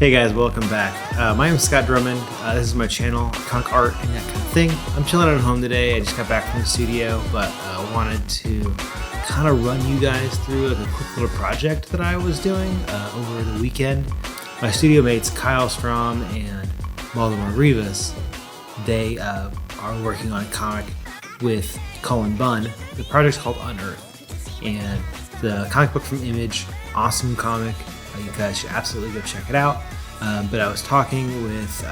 Hey guys, welcome back. My name is Scott Drummond. This is my channel, comic art and that kind of thing. I'm chilling at home today. I just got back from the studio, but wanted to kind of run you guys through like a quick little project that I was doing over the weekend. My studio mates Kyle Strom and Waldemar Rivas, they are working on a comic with Cullen Bunn. The project's called Unearth, and the comic book from Image, awesome comic. You guys should absolutely go check it out. But I was talking with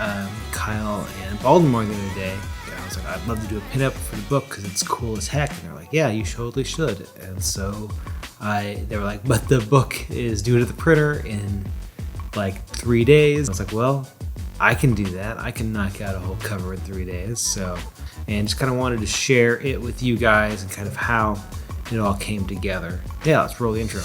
Kyle and Baltimore the other day. I was like, I'd love to do a pinup for the book because it's cool as heck. And they're like, yeah, you totally should. And so they were like, but the book is due to the printer in like 3 days. I was like, well, I can do that. I can knock out a whole cover in 3 days. And just kind of wanted to share it with you guys and kind of how it all came together. Yeah, let's roll the intro.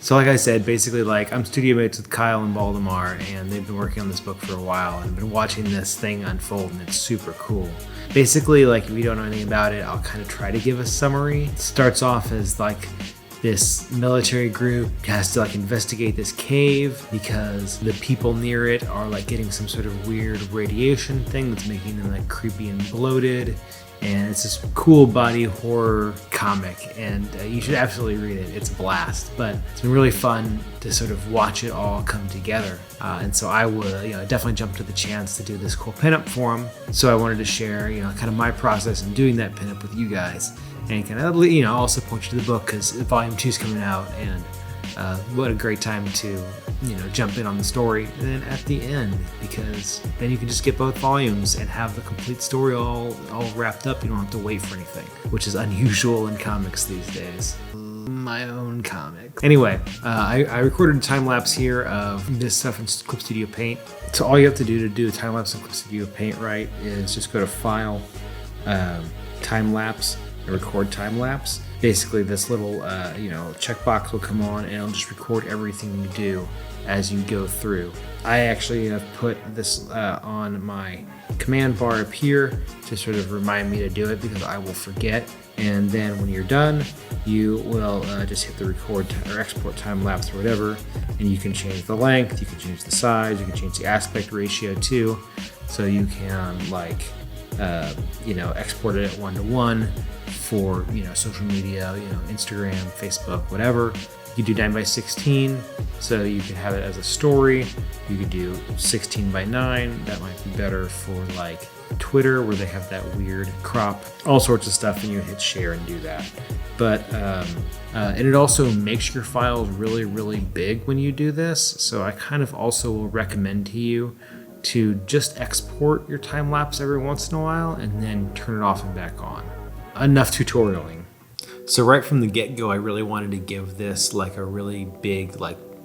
So like I said, basically I'm studio mates with Kyle and Baltimore, and they've been working on this book for a while and been watching this thing unfold, and it's super cool. Basically, if you don't know anything about it, I'll kind of try to give a summary. It starts off as this military group has to investigate this cave because the people near it are getting some sort of weird radiation thing that's making them creepy and bloated. And it's this cool body horror comic, and you should absolutely read it. It's a blast, but it's been really fun to sort of watch it all come together. And so I would, definitely jumped at the chance to do this cool pinup for them. So I wanted to share, kind of my process in doing that pinup with you guys, and kind of, also point you to the book because Volume 2 is coming out, and what a great time to, jump in on the story. And then at the end, because then you can just get both volumes and have the complete story all wrapped up. You don't have to wait for anything, which is unusual in comics these days. My own comic. Anyway, I recorded a time lapse here of this stuff in Clip Studio Paint. So all you have to do a time lapse in Clip Studio Paint right is just go to File, Time Lapse, and record time lapse. Basically, this little checkbox will come on, and it'll just record everything you do as you go through. I actually have put this on my command bar up here to sort of remind me to do it because I will forget. And then when you're done, you will just hit the record or export time lapse or whatever, and you can change the length, you can change the size, you can change the aspect ratio too, so you can export it at 1:1 for social media, Instagram, Facebook, whatever. You could do 9:16, so you could have it as a story. You could do 16:9. That might be better for Twitter, where they have that weird crop, all sorts of stuff, and you hit share and do that. But and it also makes your files really, really big when you do this. So I kind of also will recommend to you to just export your time lapse every once in a while and then turn it off and back on. Enough tutorialing. So right from the get-go, I really wanted to give this a really big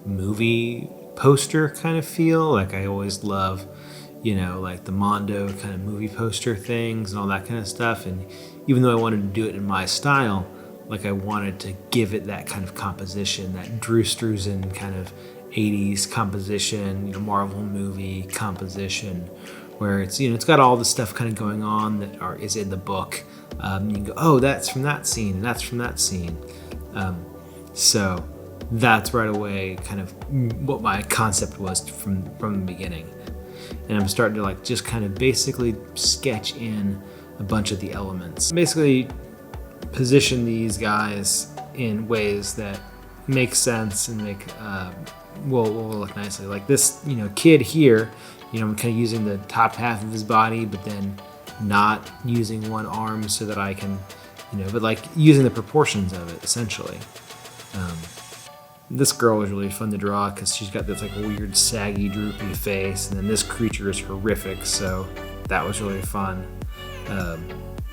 movie poster kind of feel. I always love, the Mondo kind of movie poster things and all that kind of stuff. And even though I wanted to do it in my style, I wanted to give it that kind of composition, that Drew Struzan kind of 80s composition, Marvel movie composition, where it's it's got all the stuff kind of going on that is in the book. You can go, oh, that's from that scene, and that's from that scene. So that's right away kind of what my concept was from the beginning. And I'm starting to just kind of basically sketch in a bunch of the elements. Basically position these guys in ways that make sense and make will look nicely. Like this, kid here, I'm kind of using the top half of his body, but then not using one arm so that I can, but using the proportions of it essentially. This girl was really fun to draw because she's got this weird saggy droopy face, and then this creature is horrific, so that was really fun.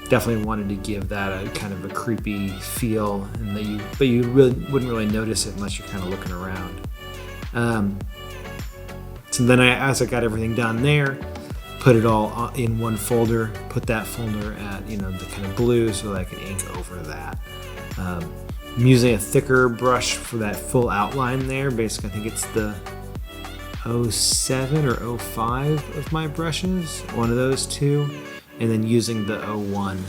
Definitely wanted to give that a kind of a creepy feel, and but you really wouldn't really notice it unless you're kind of looking around. So then as I got everything done there, put it all in one folder, put that folder at the kind of blue so that I could ink over that. I'm using a thicker brush for that full outline there. Basically, I think it's the 07 or 05 of my brushes, one of those two, and then using the 01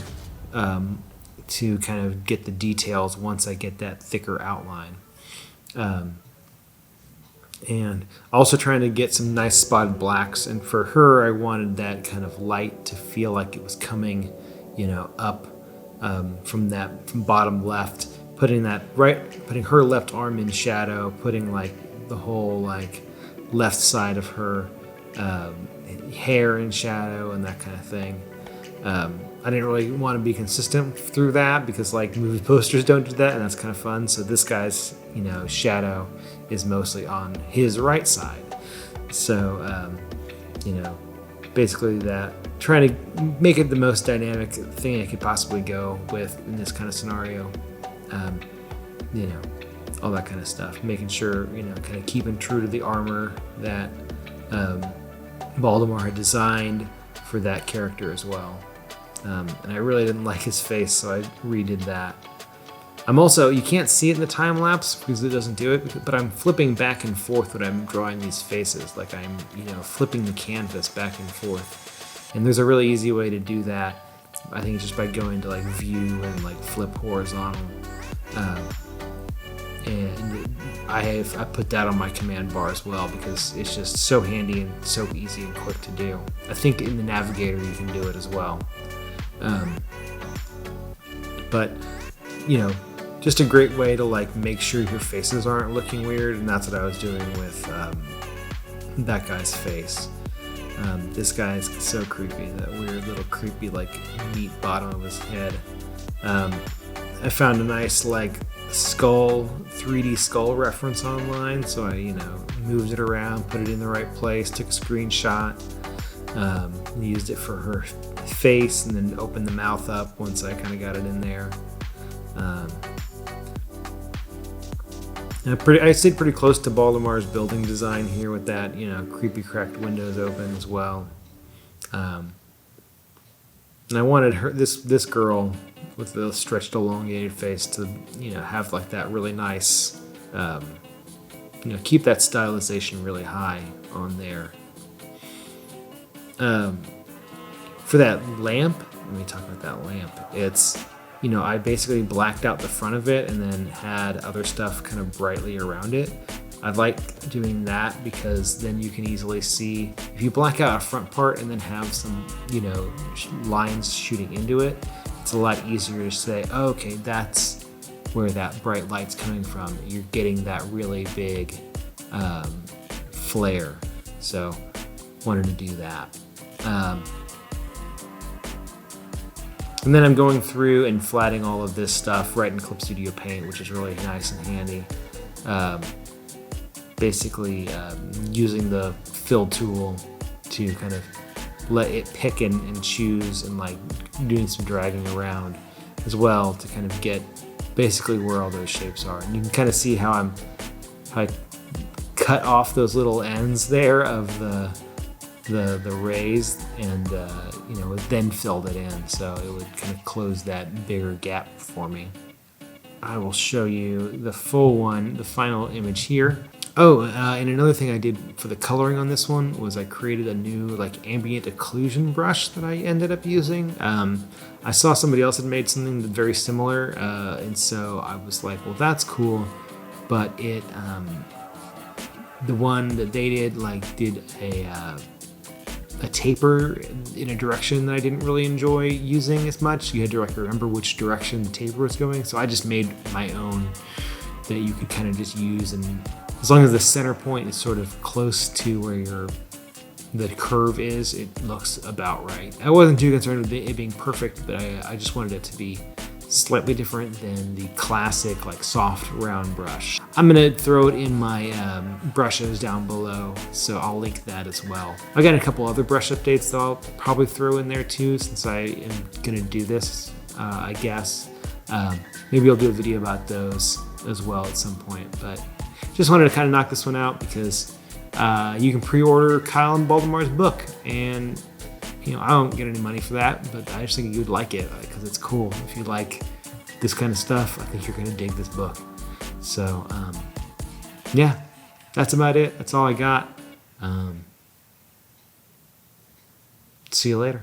to kind of get the details once I get that thicker outline. And also trying to get some nice spotted blacks, and for her I wanted that kind of light to feel like it was coming, up from bottom left, putting her left arm in shadow, putting like the whole like left side of her hair in shadow and that kind of thing. I didn't really want to be consistent through that because like movie posters don't do that, and that's kind of fun. So this guy's shadow is mostly on his right side. So basically that, trying to make it the most dynamic thing I could possibly go with in this kind of scenario. All that kind of stuff, making sure kind of keeping true to the armor that Baltimore had designed for that character as well. And I really didn't like his face, so I redid that. I'm also, you can't see it in the time lapse because it doesn't do it, but I'm flipping back and forth when I'm drawing these faces. Like I'm, flipping the canvas back and forth. And there's a really easy way to do that. I think it's just by going to like view and like flip horizontal. And I put that on my command bar as well because it's just so handy and so easy and quick to do. I think in the navigator you can do it as well. But just a great way to like make sure your faces aren't looking weird, and that's what I was doing with that guy's face. This guy's so creepy, that weird little creepy like meat bottom of his head. I found a nice like skull, 3D skull reference online, so I moved it around, put it in the right place, took a screenshot, used it for her face, and then opened the mouth up once I kind of got it in there. I stayed pretty close to Baltimore's building design here with that, creepy cracked windows open as well. And I wanted this girl with the stretched elongated face to, have like that really nice, keep that stylization really high on there. For that lamp, let me talk about that lamp. It's, I basically blacked out the front of it and then had other stuff kind of brightly around it. I like doing that because then you can easily see, if you black out a front part and then have some, lines shooting into it, it's a lot easier to say, oh, okay, that's where that bright light's coming from. You're getting that really big flare. So wanted to do that. And then I'm going through and flatting all of this stuff right in Clip Studio Paint, which is really nice and handy. Basically using the fill tool to kind of let it pick and choose, and like doing some dragging around as well to kind of get basically where all those shapes are. And you can kind of see how I cut off those little ends there of the rays, and then filled it in, so it would kind of close that bigger gap for me. I will show you the full one, the final image here. Oh, and another thing I did for the coloring on this one was I created a new like ambient occlusion brush that I ended up using. I saw somebody else had made something very similar, and so I was like, well, that's cool, but it the one that they did did a taper in a direction that I didn't really enjoy using as much. You had to remember which direction the taper was going, so I just made my own that you could kind of just use, and as long as the center point is sort of close to where the curve is, it looks about right. I wasn't too concerned with it being perfect, but I just wanted it to be slightly different than the classic like soft round brush. I'm gonna throw it in my brushes down below, so I'll link that as well. I got a couple other brush updates that I'll probably throw in there too, since I am gonna do this, I guess. Maybe I'll do a video about those as well at some point, but just wanted to kind of knock this one out because you can pre-order Kyle and Baltimore's book, and I don't get any money for that, but I just think you'd like it because it's cool. If you like this kind of stuff, I think you're going to dig this book. So, yeah, that's about it. That's all I got. See you later.